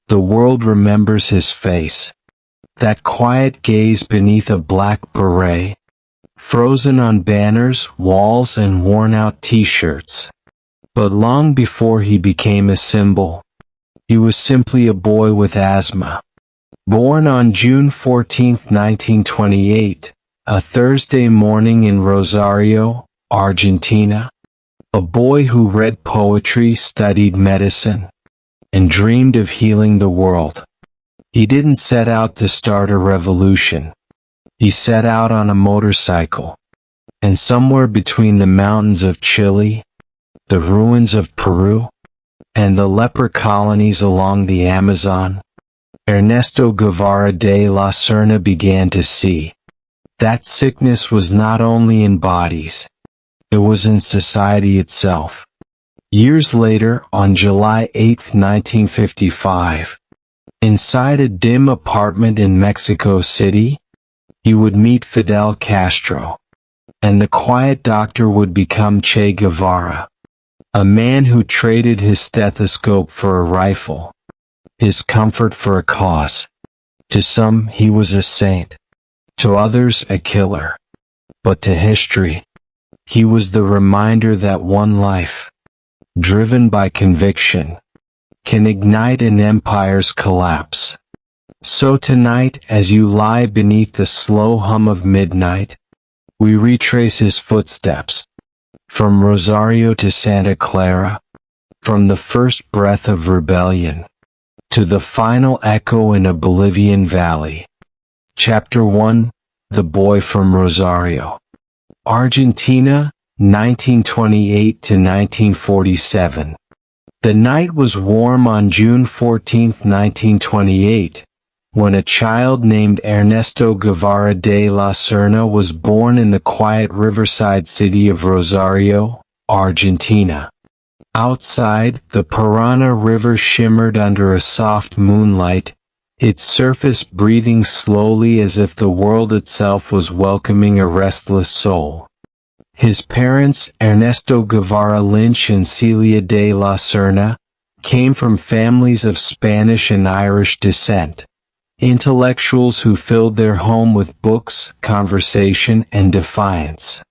The world remembers his face. That quiet gaze beneath a black beret, frozen on banners, walls, and worn-out t-shirts. But long before he became a symbol, he was simply a boy with asthma. Born on June 14, 1928, a Thursday morning in Rosario, Argentina, a boy who read poetry, studied medicine, and dreamed of healing the world. He didn't set out to start a revolution. He set out on a motorcycle, and somewhere between the mountains of Chile, the ruins of Peru, and the leper colonies along the Amazon, Ernesto Guevara de la Serna began to see that sickness was not only in bodies, it was in society itself. Years later, on July 8, 1955, inside a dim apartment in Mexico City, he would meet Fidel Castro, and the quiet doctor would become Che Guevara, a man who traded his stethoscope for a rifle, his comfort for a cause. To some, he was a saint, to others, a killer. But to history, he was the reminder that one life, driven by conviction, can ignite an empire's collapse. So tonight, as you lie beneath the slow hum of midnight, we retrace his footsteps, from Rosario to Santa Clara, from the first breath of rebellion to the final echo in a Bolivian valley. Chapter 1: The Boy from Rosario. Argentina, 1928 to 1947. The night was warm on June 14, 1928, when a child named Ernesto Guevara de la Serna was born in the quiet riverside city of Rosario, Argentina. Outside, the Parana River shimmered under a soft moonlight, its surface breathing slowly as if the world itself was welcoming a restless soul. His parents, Ernesto Guevara Lynch and Celia de la Serna, came from families of Spanish and Irish descent, intellectuals who filled their home with books, conversation, and defiance.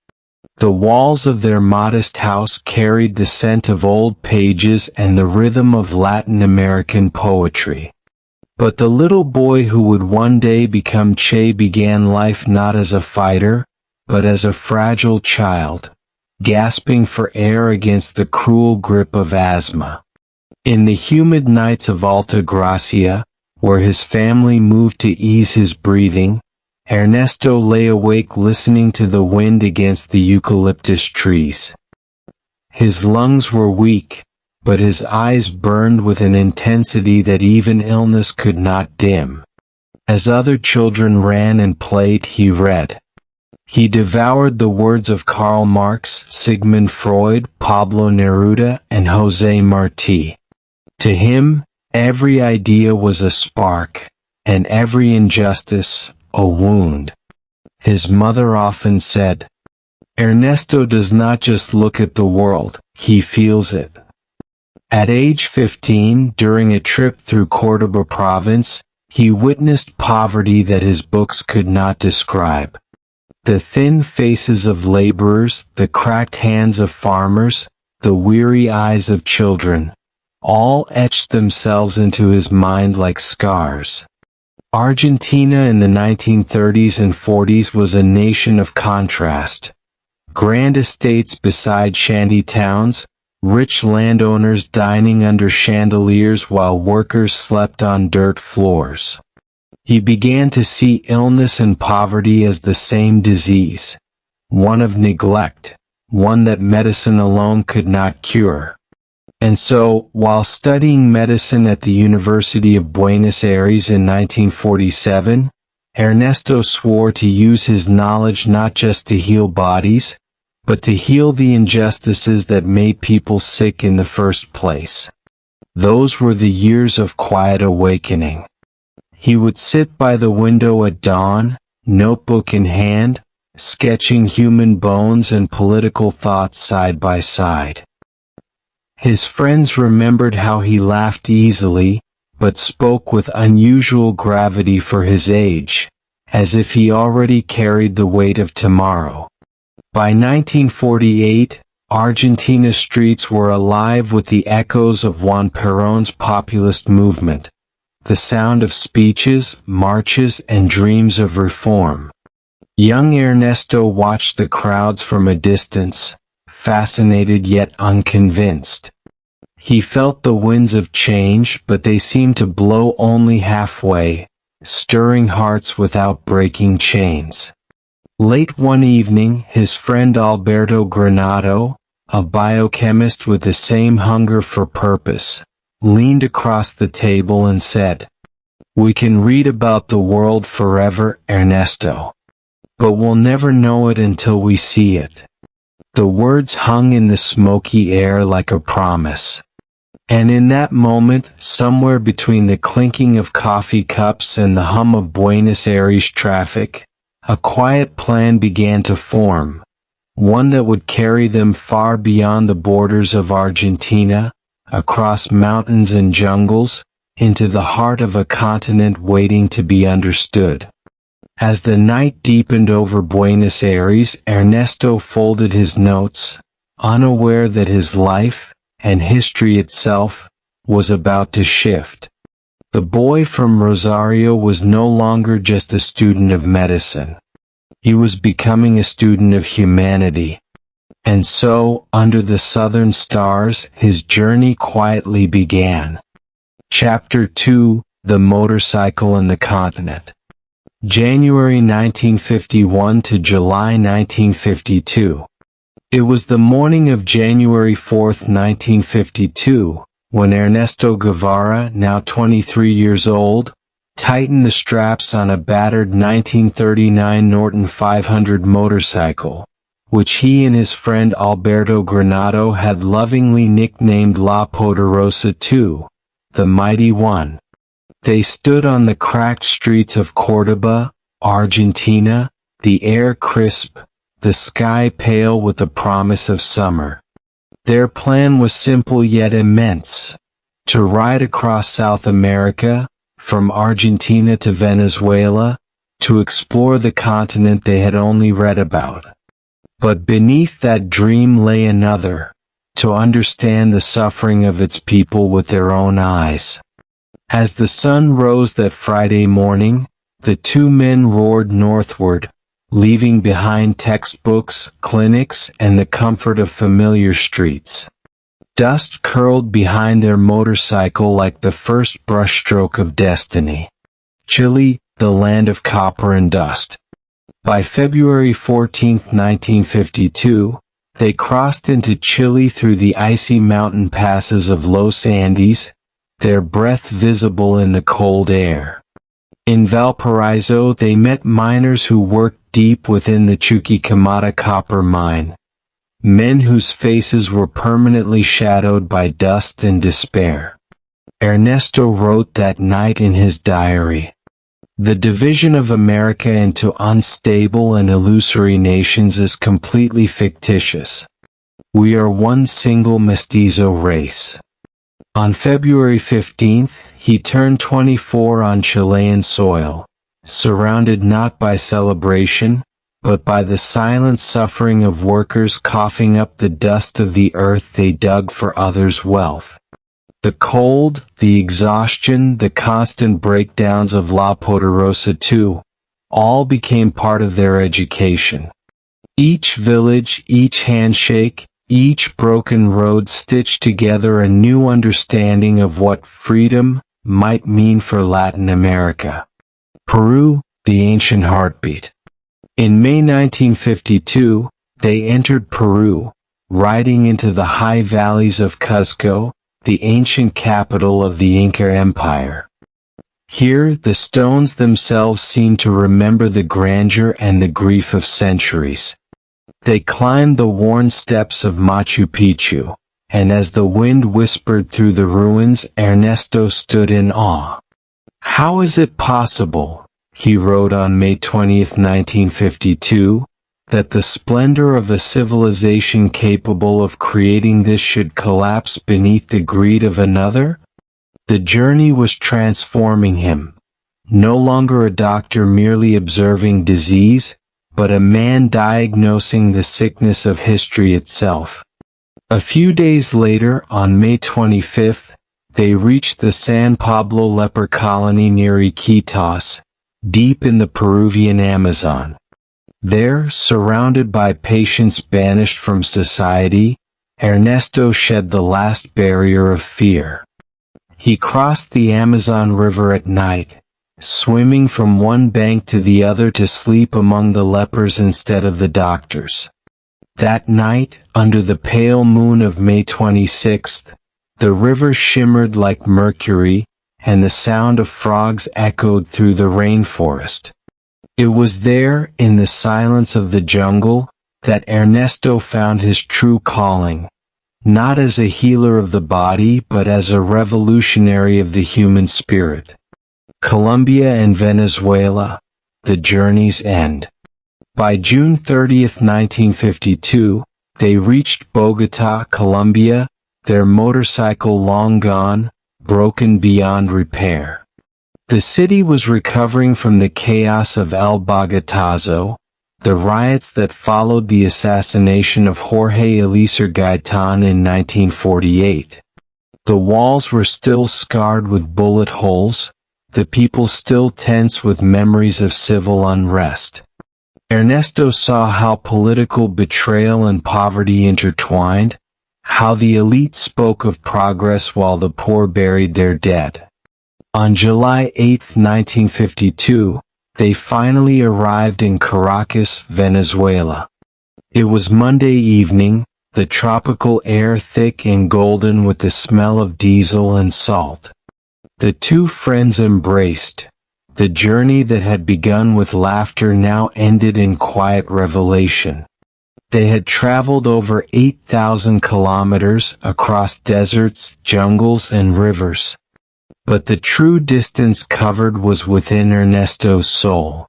The walls of their modest house carried the scent of old pages and the rhythm of Latin American poetry. But the little boy who would one day become Che began life not as a fighter, but as a fragile child, gasping for air against the cruel grip of asthma. In the humid nights of Alta Gracia, where his family moved to ease his breathing, Ernesto lay awake listening to the wind against the eucalyptus trees. His lungs were weak, but his eyes burned with an intensity that even illness could not dim. As other children ran and played, he read. He devoured the words of Karl Marx, Sigmund Freud, Pablo Neruda, and José Martí. To him, every idea was a spark, and every injustice, a wound. His mother often said, "Ernesto does not just look at the world, he feels it." At age 15, during a trip through Córdoba province, he witnessed poverty that his books could not describe. The thin faces of laborers, the cracked hands of farmers, the weary eyes of children, all etched themselves into his mind like scars. Argentina in the 1930s and 40s was a nation of contrast. Grand estates beside shanty towns, rich landowners dining under chandeliers while workers slept on dirt floors. He began to see illness and poverty as the same disease, one of neglect, one that medicine alone could not cure. And so, while studying medicine at the University of Buenos Aires in 1947, Ernesto swore to use his knowledge not just to heal bodies, but to heal the injustices that made people sick in the first place. Those were the years of quiet awakening. He would sit by the window at dawn, notebook in hand, sketching human bones and political thoughts side by side. His friends remembered how he laughed easily, but spoke with unusual gravity for his age, as if he already carried the weight of tomorrow. By 1948, Argentina's streets were alive with the echoes of Juan Perón's populist movement, the sound of speeches, marches, and dreams of reform. Young Ernesto watched the crowds from a distance, fascinated yet unconvinced. He felt the winds of change, but they seemed to blow only halfway, stirring hearts without breaking chains. Late one evening, his friend Alberto Granado, a biochemist with the same hunger for purpose, leaned across the table and said, "We can read about the world forever, Ernesto. But we'll never know it until we see it." The words hung in the smoky air like a promise. And in that moment, somewhere between the clinking of coffee cups and the hum of Buenos Aires traffic, a quiet plan began to form, one that would carry them far beyond the borders of Argentina, across mountains and jungles, into the heart of a continent waiting to be understood. As the night deepened over Buenos Aires, Ernesto folded his notes, unaware that his life, and history itself, was about to shift. The boy from Rosario was no longer just a student of medicine. He was becoming a student of humanity. And so, under the southern stars, his journey quietly began. Chapter 2: The Motorcycle and the Continent. January 1951 to July 1952. It was the morning of January 4, 1952, when Ernesto Guevara, now 23 years old, tightened the straps on a battered 1939 Norton 500 motorcycle, which he and his friend Alberto Granado had lovingly nicknamed La Poderosa II, the Mighty One. They stood on the cracked streets of Córdoba, Argentina, the air crisp, the sky pale with the promise of summer. Their plan was simple yet immense: to ride across South America, from Argentina to Venezuela, to explore the continent they had only read about. But beneath that dream lay another: to understand the suffering of its people with their own eyes. As the sun rose that Friday morning, the two men roared northward, leaving behind textbooks, clinics, and the comfort of familiar streets. Dust curled behind their motorcycle like the first brushstroke of destiny. Chile, the land of copper and dust. By February 14, 1952, they crossed into Chile through the icy mountain passes of Los Andes, their breath visible in the cold air. In Valparaiso they met miners who worked deep within the Chuquicamata copper mine, men whose faces were permanently shadowed by dust and despair. Ernesto wrote that night in his diary, "The division of America into unstable and illusory nations is completely fictitious. We are one single mestizo race." On February 15, he turned 24 on Chilean soil, surrounded not by celebration, but by the silent suffering of workers coughing up the dust of the earth they dug for others' wealth. The cold, the exhaustion, the constant breakdowns of La Poderosa II, all became part of their education. Each village, each handshake, each broken road stitched together a new understanding of what freedom might mean for Latin America. Peru, the ancient heartbeat. In May 1952, they entered Peru, riding into the high valleys of Cuzco, the ancient capital of the Inca Empire. Here, the stones themselves seemed to remember the grandeur and the grief of centuries. They climbed the worn steps of Machu Picchu, and as the wind whispered through the ruins, Ernesto stood in awe. "How is it possible," he wrote on May 20, 1952, "that the splendor of a civilization capable of creating this should collapse beneath the greed of another?" The journey was transforming him. No longer a doctor merely observing disease, but a man diagnosing the sickness of history itself. A few days later, on May 25th, they reached the San Pablo leper colony near Iquitos, deep in the Peruvian Amazon. There, surrounded by patients banished from society, Ernesto shed the last barrier of fear. He crossed the Amazon River at night, swimming from one bank to the other to sleep among the lepers instead of the doctors. That night, under the pale moon of May 26th, the river shimmered like mercury, and the sound of frogs echoed through the rainforest. It was there, in the silence of the jungle, that Ernesto found his true calling, not as a healer of the body but as a revolutionary of the human spirit. Colombia and Venezuela, the journey's end. By June 30, 1952, they reached Bogotá, Colombia, their motorcycle long gone, broken beyond repair. The city was recovering from the chaos of El Bogotazo, the riots that followed the assassination of Jorge Eliezer Gaitán in 1948. The walls were still scarred with bullet holes, the people still tense with memories of civil unrest. Ernesto saw how political betrayal and poverty intertwined, how the elite spoke of progress while the poor buried their dead. On July 8, 1952, they finally arrived in Caracas, Venezuela. It was Monday evening, the tropical air thick and golden with the smell of diesel and salt. The two friends embraced. The journey that had begun with laughter now ended in quiet revelation. They had traveled over 8,000 kilometers across deserts, jungles, and rivers. But the true distance covered was within Ernesto's soul.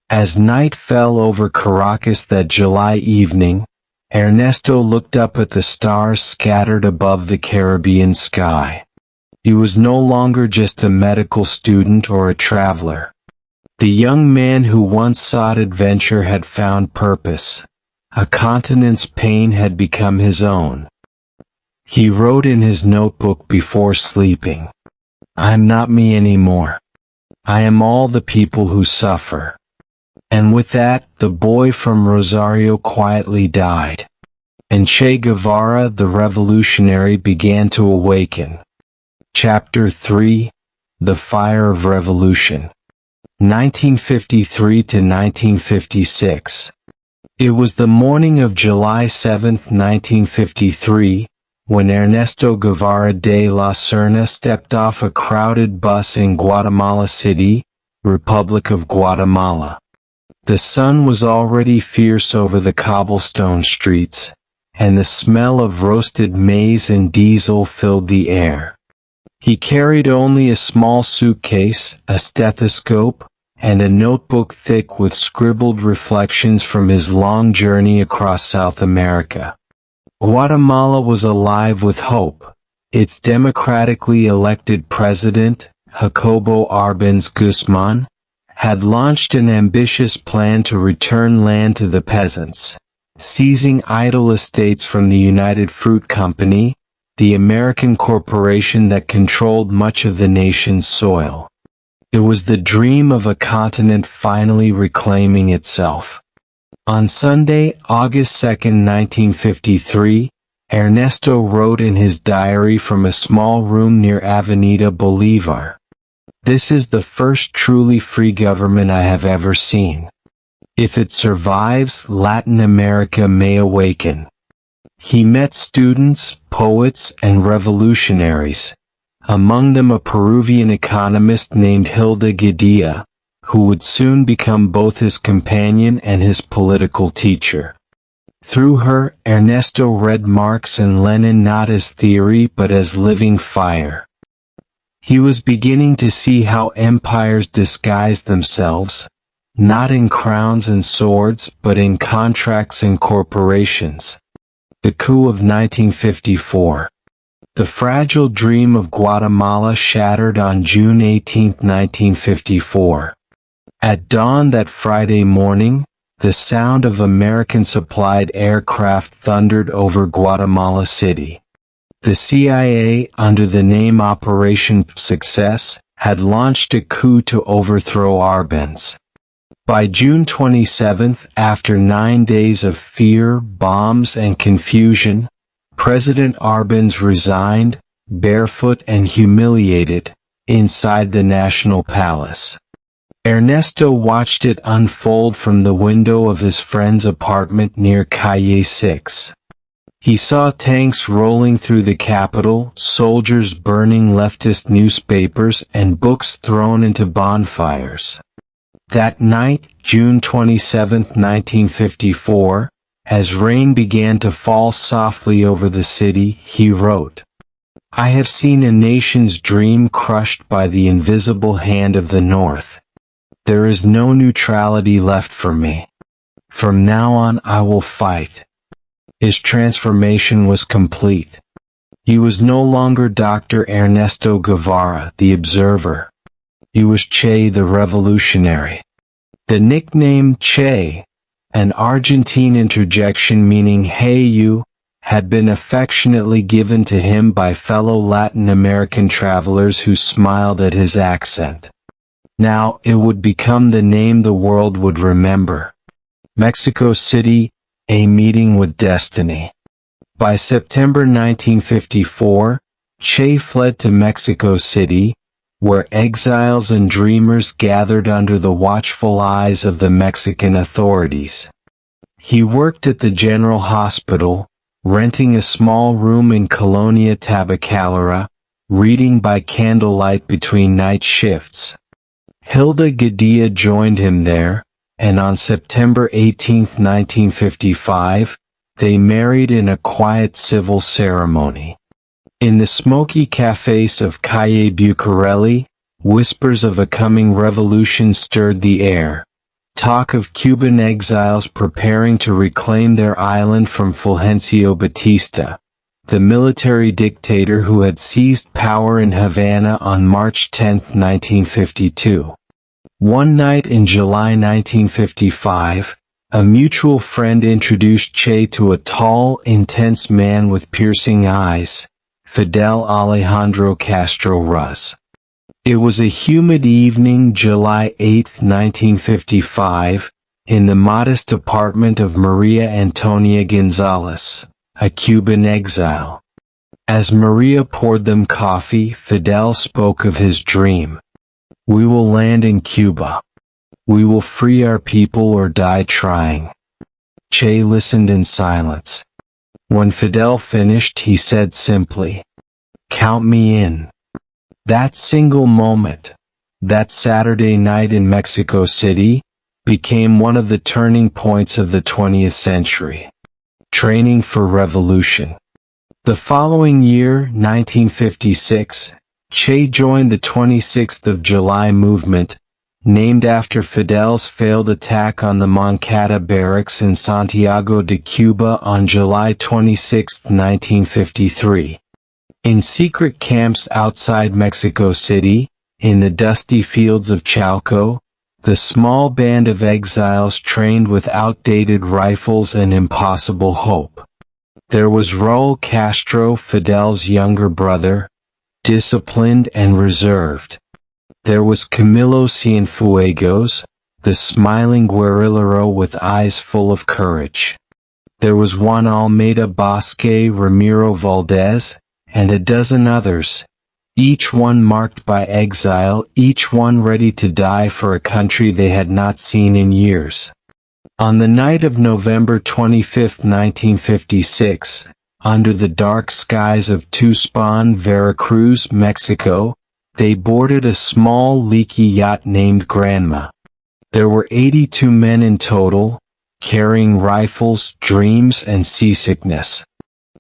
As night fell over Caracas that July evening, Ernesto looked up at the stars scattered above the Caribbean sky. He was no longer just a medical student or a traveler. The young man who once sought adventure had found purpose. A continent's pain had become his own. He wrote in his notebook before sleeping, "I'm not me anymore. I am all the people who suffer." And with that, the boy from Rosario quietly died. And Che Guevara, the revolutionary, began to awaken. Chapter 3: The Fire of Revolution. 1953 to 1956. It was the morning of July 7, 1953, when Ernesto Guevara de la Serna stepped off a crowded bus in Guatemala City, Republic of Guatemala. The sun was already fierce over the cobblestone streets, and the smell of roasted maize and diesel filled the air. He carried only a small suitcase, a stethoscope, and a notebook thick with scribbled reflections from his long journey across South America. Guatemala was alive with hope. Its democratically elected president, Jacobo Arbenz Guzman, had launched an ambitious plan to return land to the peasants, seizing idle estates from the United Fruit Company, the American corporation that controlled much of the nation's soil. It was the dream of a continent finally reclaiming itself. On Sunday, August 2, 1953, Ernesto wrote in his diary from a small room near Avenida Bolívar, "This is the first truly free government I have ever seen. If it survives, Latin America may awaken." He met students, poets, and revolutionaries, among them a Peruvian economist named Hilda Guedilla, who would soon become both his companion and his political teacher. Through her, Ernesto read Marx and Lenin not as theory but as living fire. He was beginning to see how empires disguised themselves, not in crowns and swords but in contracts and corporations. The coup of 1954. The fragile dream of Guatemala shattered on June 18, 1954. At dawn that Friday morning, the sound of American-supplied aircraft thundered over Guatemala City. The CIA, under the name Operation Success, had launched a coup to overthrow Arbenz. By June 27, after 9 days of fear, bombs, and confusion, President Arbenz resigned, barefoot and humiliated, inside the National Palace. Ernesto watched it unfold from the window of his friend's apartment near Calle 6. He saw tanks rolling through the capital, soldiers burning leftist newspapers, and books thrown into bonfires. That night, June 27, 1954, as rain began to fall softly over the city, he wrote, "I have seen a nation's dream crushed by the invisible hand of the North. There is no neutrality left for me. From now on I will fight." His transformation was complete. He was no longer Dr. Ernesto Guevara, the observer. He was Che the revolutionary. The nickname Che, an Argentine interjection meaning "hey you," had been affectionately given to him by fellow Latin American travelers who smiled at his accent. Now it would become the name the world would remember. Mexico City, a meeting with destiny. By September 1954, Che fled to Mexico City, where exiles and dreamers gathered under the watchful eyes of the Mexican authorities. He worked at the General Hospital, renting a small room in Colonia Tabacalera, reading by candlelight between night shifts. Hilda Gadea joined him there, and on September 18, 1955, they married in a quiet civil ceremony. In the smoky cafes of Calle Bucareli, whispers of a coming revolution stirred the air. Talk of Cuban exiles preparing to reclaim their island from Fulgencio Batista, the military dictator who had seized power in Havana on March 10, 1952. One night in July 1955, a mutual friend introduced Che to a tall, intense man with piercing eyes, Fidel Alejandro Castro Ruz. It was a humid evening, July 8, 1955, in the modest apartment of Maria Antonia Gonzalez, a Cuban exile. As Maria poured them coffee, Fidel spoke of his dream. "We will land in Cuba. We will free our people or die trying." Che listened in silence. When Fidel finished, he said simply, "Count me in." That single moment, that Saturday night in Mexico City, became one of the turning points of the 20th century. Training for revolution. The following year, 1956, Che joined the 26th of July movement, named after Fidel's failed attack on the Moncada barracks in Santiago de Cuba on July 26, 1953. In secret camps outside Mexico City, in the dusty fields of Chalco, the small band of exiles trained with outdated rifles and impossible hope. There was Raul Castro, Fidel's younger brother, disciplined and reserved. There was Camilo Cienfuegos, the smiling guerrillero with eyes full of courage. There was Juan Almeida Bosque, Ramiro Valdez, and a dozen others, each one marked by exile, each one ready to die for a country they had not seen in years. On the night of November 25, 1956, under the dark skies of Tuxpan, Veracruz, Mexico, they boarded a small leaky yacht named Granma. There were 82 men in total, carrying rifles, dreams, and seasickness.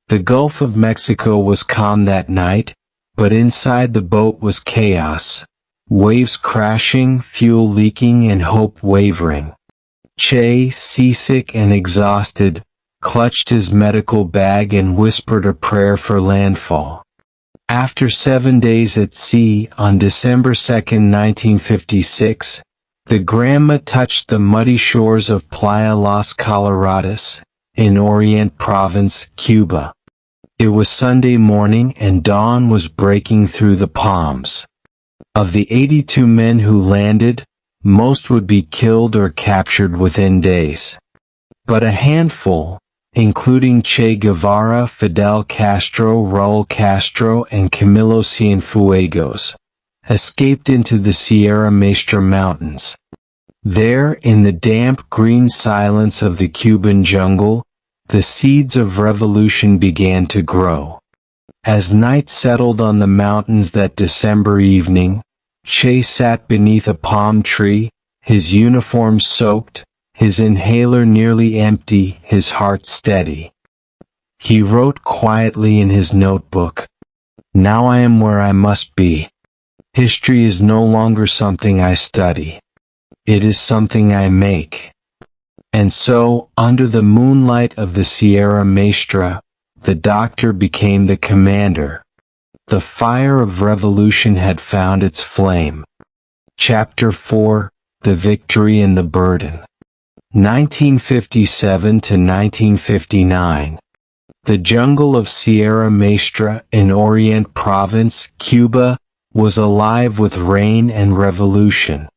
The Gulf of Mexico was calm that night, but inside the boat was chaos, waves crashing, fuel leaking, and hope wavering. Che, seasick and exhausted, clutched his medical bag and whispered a prayer for landfall. After 7 days at sea, on December 2, 1956, the Granma touched the muddy shores of Playa Las Coloradas, in Orient Province, Cuba. It was Sunday morning and dawn was breaking through the palms. Of the 82 men who landed, most would be killed or captured within days. But a handful, including Che Guevara, Fidel Castro, Raul Castro, and Camilo Cienfuegos, escaped into the Sierra Maestra Mountains. There, in the damp green silence of the Cuban jungle, the seeds of revolution began to grow. As night settled on the mountains that December evening, Che sat beneath a palm tree, his uniform soaked, his inhaler nearly empty, his heart steady. He wrote quietly in his notebook, "Now I am where I must be. History is no longer something I study. It is something I make." And so, under the moonlight of the Sierra Maestra, the doctor became the commander. The fire of revolution had found its flame. Chapter 4: The Victory and the Burden. 1957 to 1959. The jungle of Sierra Maestra in Orient Province, Cuba, was alive with rain and revolution.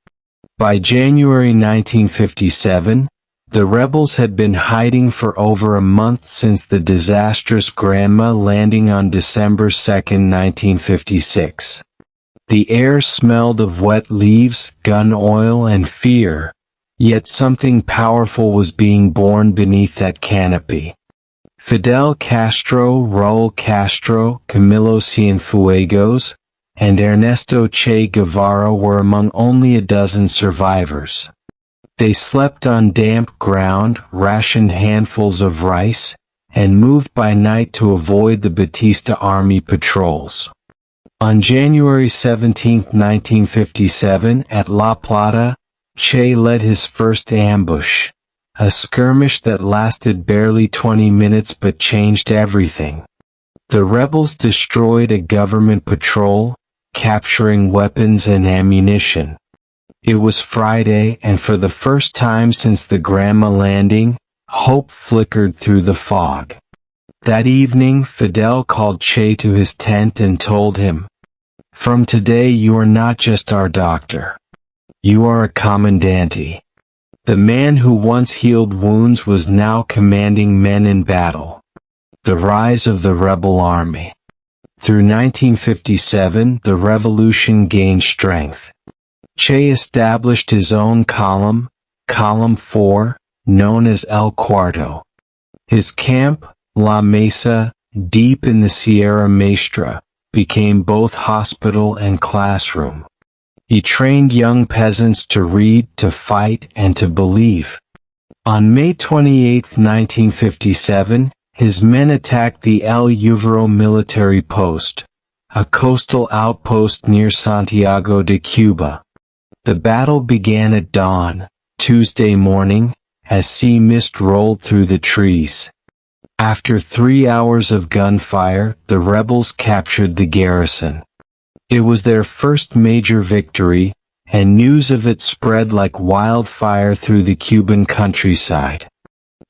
By January 1957, the rebels had been hiding for over a month since the disastrous Granma landing on December 2, 1956. The air smelled of wet leaves, gun oil, and fear, yet something powerful was being born beneath that canopy. Fidel Castro, Raul Castro, Camilo Cienfuegos, and Ernesto Che Guevara were among only a dozen survivors. They slept on damp ground, rationed handfuls of rice, and moved by night to avoid the Batista army patrols. On January 17, 1957, at La Plata, Che led his first ambush, a skirmish that lasted barely 20 minutes but changed everything. The rebels destroyed a government patrol, capturing weapons and ammunition. It was Friday, and for the first time since the Granma landing, hope flickered through the fog. That evening, Fidel called Che to his tent and told him, "From today you are not just our doctor. You are a commandante." The man who once healed wounds was now commanding men in battle. The rise of the rebel army. Through 1957, the revolution gained strength. Che established his own column, Column 4, known as El Cuarto. His camp, La Mesa, deep in the Sierra Maestra, became both hospital and classroom. He trained young peasants to read, to fight, and to believe. On May 28, 1957, his men attacked the El Uvero military post, a coastal outpost near Santiago de Cuba. The battle began at dawn, Tuesday morning, as sea mist rolled through the trees. After 3 hours of gunfire, the rebels captured the garrison. It was their first major victory, and news of it spread like wildfire through the Cuban countryside.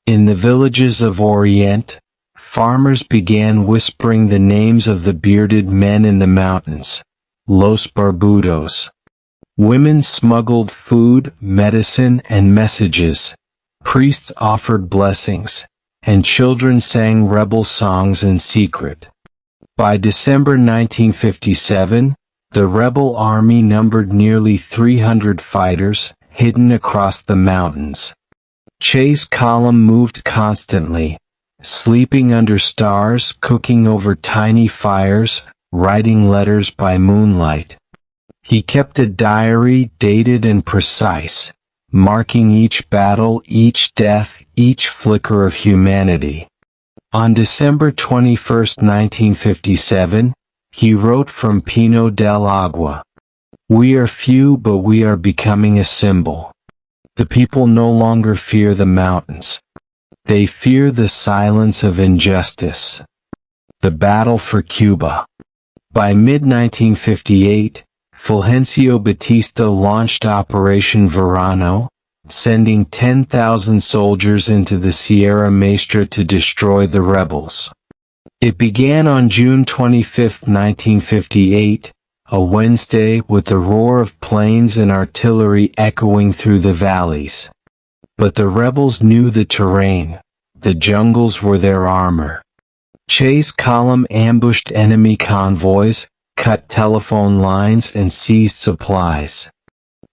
In the villages of Orient, farmers began whispering the names of the bearded men in the mountains, Los Barbudos. Women smuggled food, medicine, and messages. Priests offered blessings, and children sang rebel songs in secret. By December 1957, the rebel army numbered nearly 300 fighters, hidden across the mountains. Che's column moved constantly, sleeping under stars, cooking over tiny fires, writing letters by moonlight. He kept a diary dated and precise, marking each battle, each death, each flicker of humanity. On December 21, 1957, he wrote from Pino del Agua, "We are few, but we are becoming a symbol. The people no longer fear the mountains. They fear the silence of injustice." The battle for Cuba. By mid-1958, Fulgencio Batista launched Operation Verano, sending 10,000 soldiers into the Sierra Maestra to destroy the rebels. It began on June 25, 1958, a Wednesday, with the roar of planes and artillery echoing through the valleys. But the rebels knew the terrain. The jungles were their armor. Che's column ambushed enemy convoys, cut telephone lines, and seized supplies.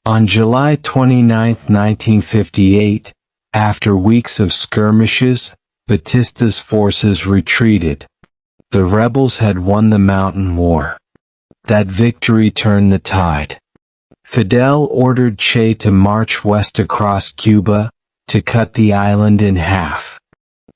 On July 29, 1958, after weeks of skirmishes, Batista's forces retreated. The rebels had won the mountain war. That victory turned the tide. Fidel ordered Che to march west across Cuba, to cut the island in half.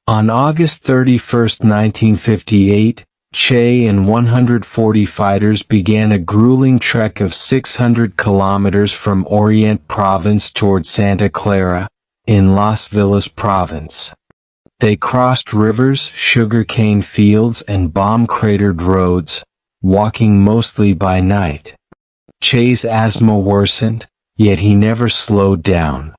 On August 31, 1958, Che and 140 fighters began a grueling trek of 600 kilometers from Orient Province toward Santa Clara, in Las Villas Province. They crossed rivers, sugarcane fields, and bomb-cratered roads, walking mostly by night. Che's asthma worsened, yet he never slowed down.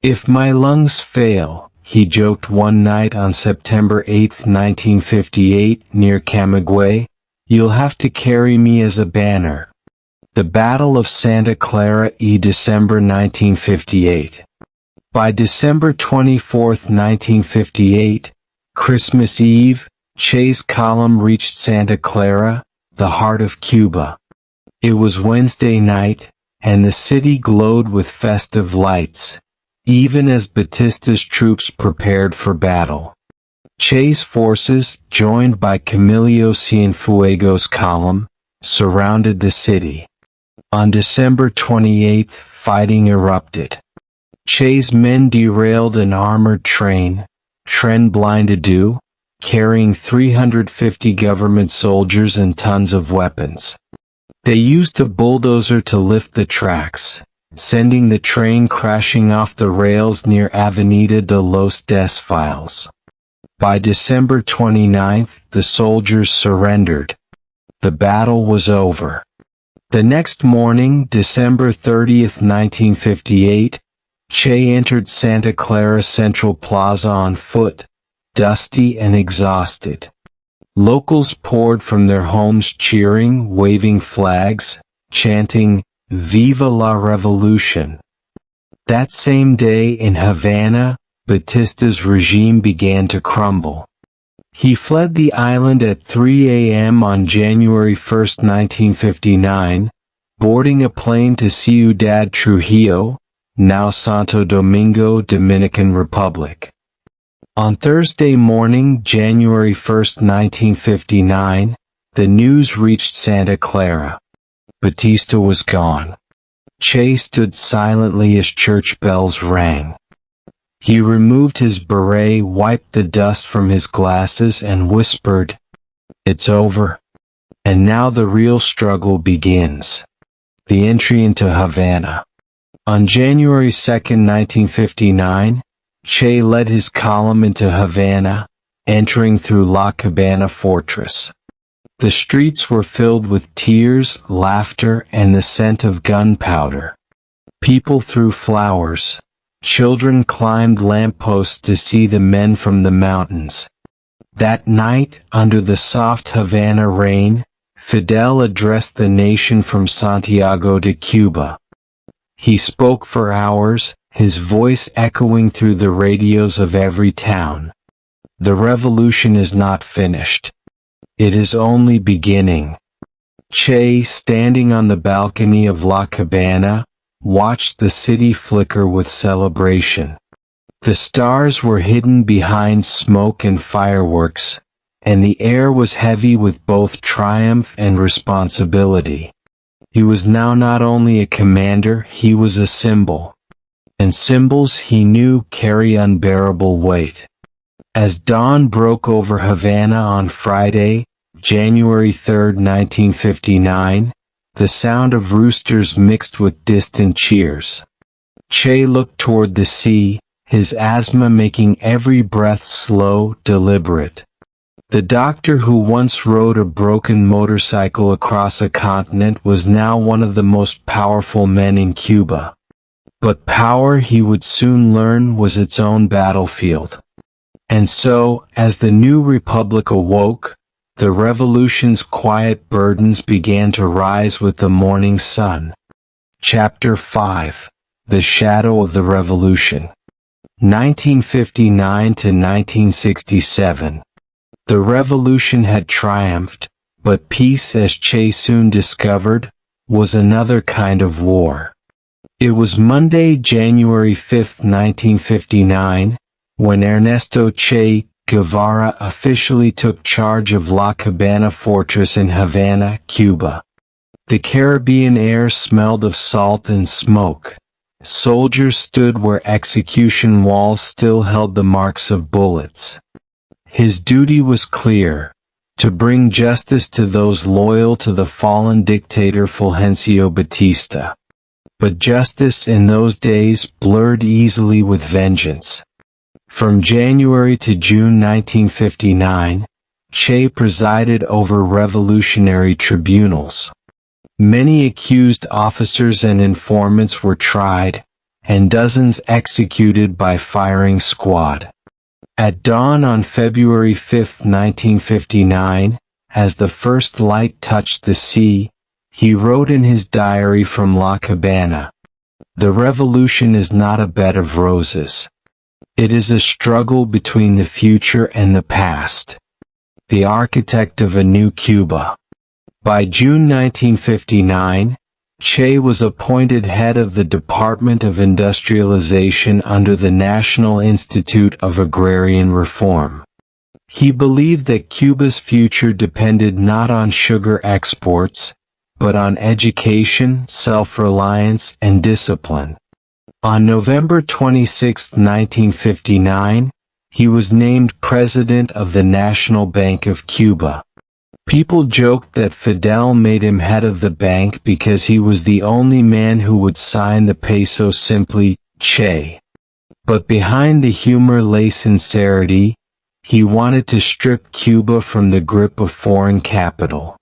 "If my lungs fail," he joked one night on September 8, 1958, near Camagüey, "you'll have to carry me as a banner." The Battle of Santa Clara, December 1958. By December 24, 1958, Christmas Eve, Che's column reached Santa Clara, the heart of Cuba. It was Wednesday night, and the city glowed with festive lights, even as Batista's troops prepared for battle. Che's forces, joined by Camilo Cienfuegos' column, surrounded the city. On December 28, fighting erupted. Che's men derailed an armored train, Tren Blindado, carrying 350 government soldiers and tons of weapons. They used a bulldozer to lift the tracks, sending the train crashing off the rails near Avenida de los Desfiles. By December 29, the soldiers surrendered. The battle was over. The next morning, December 30, 1958, Che entered Santa Clara Central Plaza on foot, dusty and exhausted. Locals poured from their homes cheering, waving flags, chanting, "Viva la Revolution." That same day in Havana, Batista's regime began to crumble. He fled the island at 3 a.m. on January 1, 1959, boarding a plane to Ciudad Trujillo, now Santo Domingo, Dominican Republic. On Thursday morning, January 1, 1959, the news reached Santa Clara. Batista was gone. Che stood silently as church bells rang. He removed his beret, wiped the dust from his glasses, and whispered, "It's over. And now the real struggle begins." The entry into Havana. On January 2, 1959, Che led his column into Havana, entering through La Cabana Fortress. The streets were filled with tears, laughter, and the scent of gunpowder. People threw flowers. Children climbed lampposts to see the men from the mountains. That night, under the soft Havana rain, Fidel addressed the nation from Santiago de Cuba. He spoke for hours, his voice echoing through the radios of every town. The revolution is not finished. It is only beginning. Che, standing on the balcony of La Cabana, watched the city flicker with celebration. The stars were hidden behind smoke and fireworks, and the air was heavy with both triumph and responsibility. He was now not only a commander, he was a symbol. And symbols, he knew, carry unbearable weight. As dawn broke over Havana on Friday, January 3, 1959, the sound of roosters mixed with distant cheers. Che looked toward the sea, his asthma making every breath slow, deliberate. The doctor who once rode a broken motorcycle across a continent was now one of the most powerful men in Cuba. But power, he would soon learn, was its own battlefield. And so, as the new republic awoke, the revolution's quiet burdens began to rise with the morning sun. Chapter 5. The Shadow of the Revolution. 1959 to 1967. The revolution had triumphed, but peace, as Che soon discovered, was another kind of war. It was Monday, January 5, 1959, when Ernesto Che Guevara officially took charge of La Cabana Fortress in Havana, Cuba. The Caribbean air smelled of salt and smoke. Soldiers stood where execution walls still held the marks of bullets. His duty was clear: to bring justice to those loyal to the fallen dictator Fulgencio Batista. But justice in those days blurred easily with vengeance. From January to June 1959, Che presided over revolutionary tribunals. Many accused officers and informants were tried, and dozens executed by firing squad. At dawn on February 5, 1959, as the first light touched the sea, he wrote in his diary from La Cabana, "The revolution is not a bed of roses. It is a struggle between the future and the past. The architect of a new Cuba." By June 1959, Che was appointed head of the Department of Industrialization under the National Institute of Agrarian Reform. He believed that Cuba's future depended not on sugar exports, but on education, self-reliance, and discipline. On November 26, 1959, he was named president of the National Bank of Cuba. People joked that Fidel made him head of the bank because he was the only man who would sign the peso simply, Che. But behind the humor lay sincerity. He wanted to strip Cuba from the grip of foreign capital.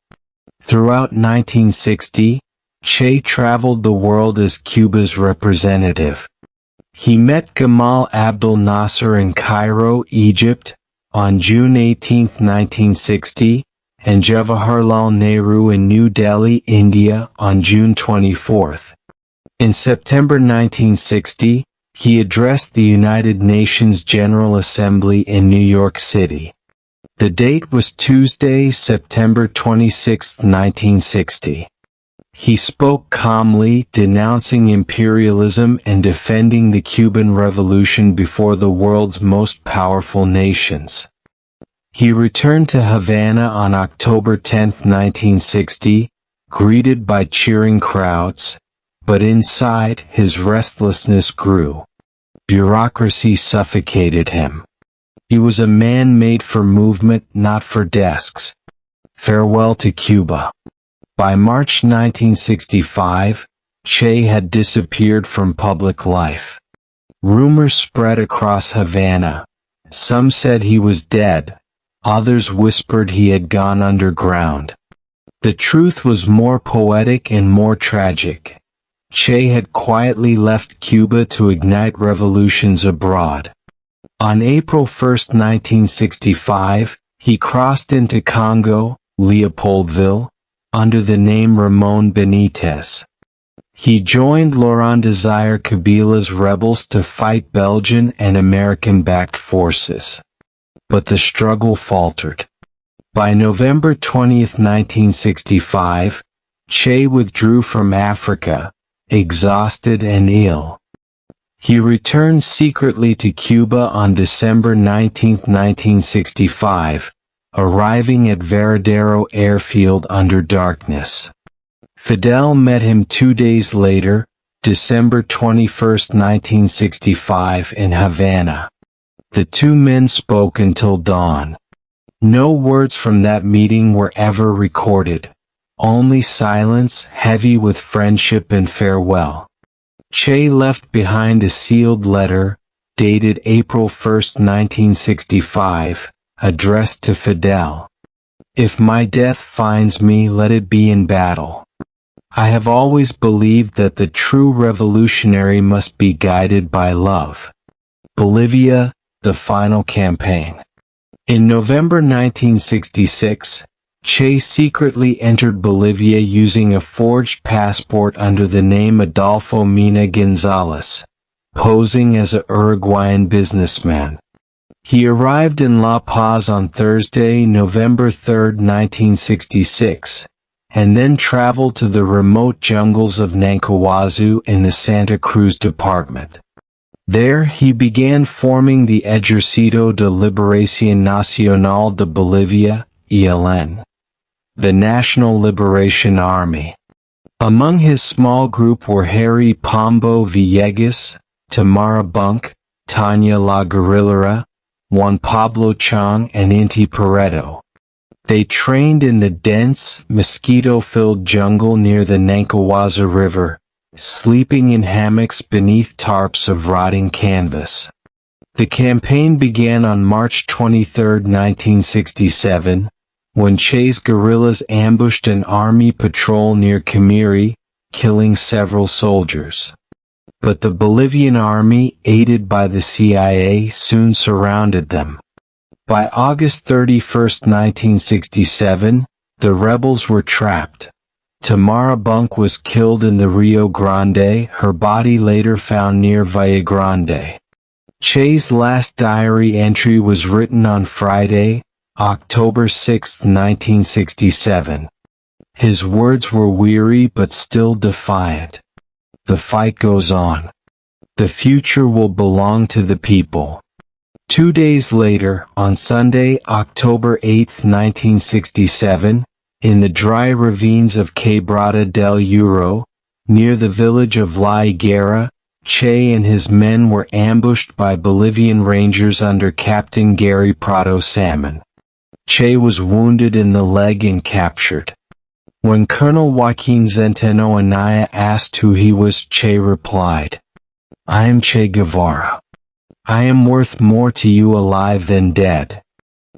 Throughout 1960, Che traveled the world as Cuba's representative. He met Gamal Abdel Nasser in Cairo, Egypt, on June 18, 1960, and Jawaharlal Nehru in New Delhi, India, on June 24. In September 1960, he addressed the United Nations General Assembly in New York City. The date was Tuesday, September 26, 1960. He spoke calmly, denouncing imperialism and defending the Cuban Revolution before the world's most powerful nations. He returned to Havana on October 10, 1960, greeted by cheering crowds, but inside, his restlessness grew. Bureaucracy suffocated him. He was a man made for movement, not for desks. Farewell to Cuba. By March 1965, Che had disappeared from public life. Rumors spread across Havana. Some said he was dead. Others whispered he had gone underground. The truth was more poetic and more tragic. Che had quietly left Cuba to ignite revolutions abroad. On April 1, 1965, he crossed into Congo, Leopoldville, under the name Ramon Benitez. He joined Laurent Desire Kabila's rebels to fight Belgian and American-backed forces. But the struggle faltered. By November 20, 1965, Che withdrew from Africa, exhausted and ill. He returned secretly to Cuba on December 19, 1965, arriving at Varadero airfield under darkness. Fidel met him 2 days later, December 21, 1965, in Havana. The two men spoke until dawn. No words from that meeting were ever recorded, only silence heavy with friendship and farewell. Che left behind a sealed letter, dated April 1, 1965, addressed to Fidel. If my death finds me, let it be in battle. I have always believed that the true revolutionary must be guided by love. Bolivia, the final campaign. In November 1966, Che secretly entered Bolivia using a forged passport under the name Adolfo Mina Gonzalez, posing as a Uruguayan businessman. He arrived in La Paz on Thursday, November 3, 1966, and then traveled to the remote jungles of Nankawazu in the Santa Cruz department. There he began forming the Ejército de Liberación Nacional de Bolivia, ELN, the National Liberation Army. Among his small group were Harry Pombo Villegas, Tamara Bunk, Tanya La Guerrillera, Juan Pablo Chang, and Inti Pareto. They trained in the dense, mosquito-filled jungle near the Nankawazu River, sleeping in hammocks beneath tarps of rotting canvas. The campaign began on March 23, 1967, when Che's guerrillas ambushed an army patrol near Camiri, killing several soldiers. But the Bolivian army, aided by the CIA, soon surrounded them. By August 31, 1967, the rebels were trapped. Tamara Bunk was killed in the Rio Grande, her body later found near Valle Grande. Che's last diary entry was written on Friday, October 6, 1967. His words were weary but still defiant. The fight goes on. The future will belong to the people. 2 days later, on Sunday, October 8, 1967, in the dry ravines of Quebrada del Euro, near the village of La Higuera, Che and his men were ambushed by Bolivian rangers under Captain Gary Prado Salmon. Che was wounded in the leg and captured. When Colonel Joaquin Centeno Anaya asked who he was, Che replied, "I am Che Guevara. I am worth more to you alive than dead."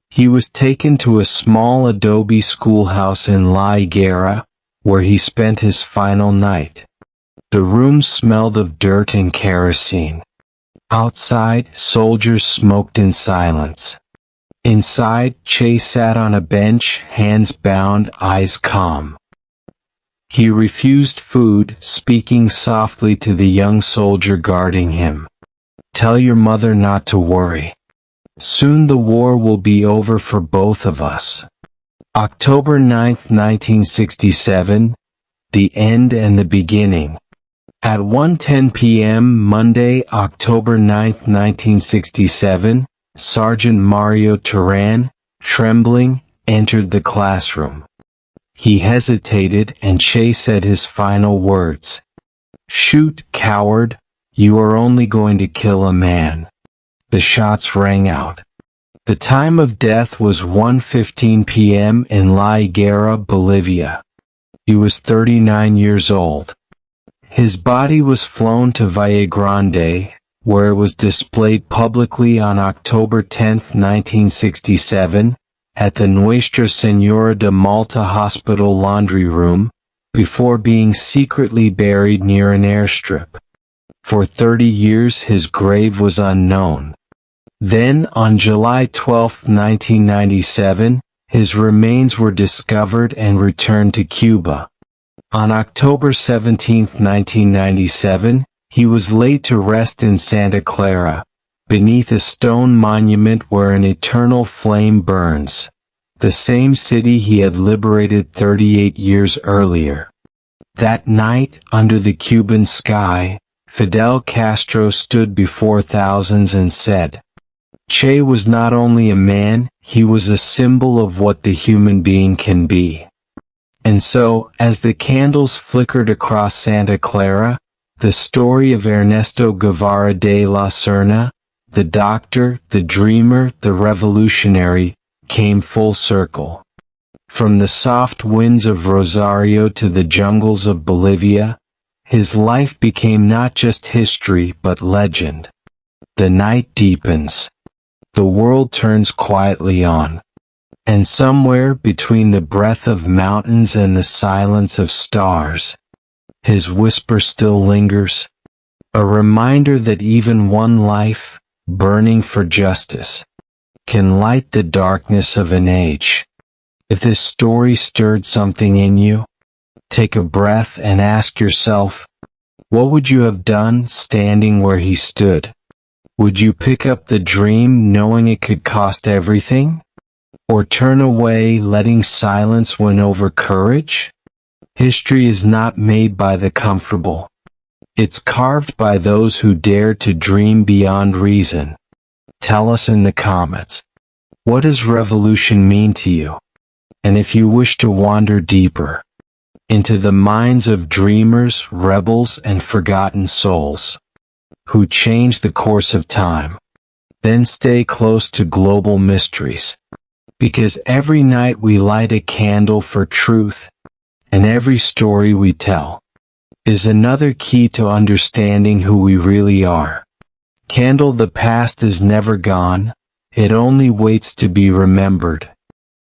He was taken to a small adobe schoolhouse in La Higuera, where he spent his final night. The room smelled of dirt and kerosene. Outside, soldiers smoked in silence. Inside, Che sat on a bench, hands bound, eyes calm. He refused food, speaking softly to the young soldier guarding him. "Tell your mother not to worry. Soon the war will be over for both of us." October 9, 1967, the end and the beginning. At 1:10 p.m. Monday, October 9, 1967, Sergeant Mario Turan, trembling, entered the classroom. He hesitated and Che said his final words. "Shoot, coward, you are only going to kill a man." The shots rang out. The time of death was 1:15 p.m. in La Higuera, Bolivia. He was 39 years old. His body was flown to Valle Grande, where it was displayed publicly on October 10, 1967, at the Nuestra Señora de Malta Hospital laundry room, before being secretly buried near an airstrip. For 30 years his grave was unknown. Then, on July 12, 1997, his remains were discovered and returned to Cuba. On October 17, 1997, he was laid to rest in Santa Clara, beneath a stone monument where an eternal flame burns, the same city he had liberated 38 years earlier. That night, under the Cuban sky, Fidel Castro stood before thousands and said, "Che was not only a man, he was a symbol of what the human being can be." And so, as the candles flickered across Santa Clara, the story of Ernesto Guevara de la Serna, the doctor, the dreamer, the revolutionary, came full circle. From the soft winds of Rosario to the jungles of Bolivia, his life became not just history but legend. The night deepens. the world turns quietly on. And somewhere between the breath of mountains and the silence of stars, his whisper still lingers, a reminder that even one life, burning for justice, can light the darkness of an age. If this story stirred something in you, take a breath and ask yourself, what would you have done standing where he stood? Would you pick up the dream knowing it could cost everything? Or turn away letting silence win over courage? History is not made by the comfortable. It's carved by those who dare to dream beyond reason. Tell us in the comments, what does revolution mean to you? And if you wish to wander deeper into the minds of dreamers, rebels, and forgotten souls who changed the course of time, then stay close to Global Mysteries. Because every night we light a candle for truth, and every story we tell is another key to understanding who we really are. Candle, the past is never gone, it only waits to be remembered.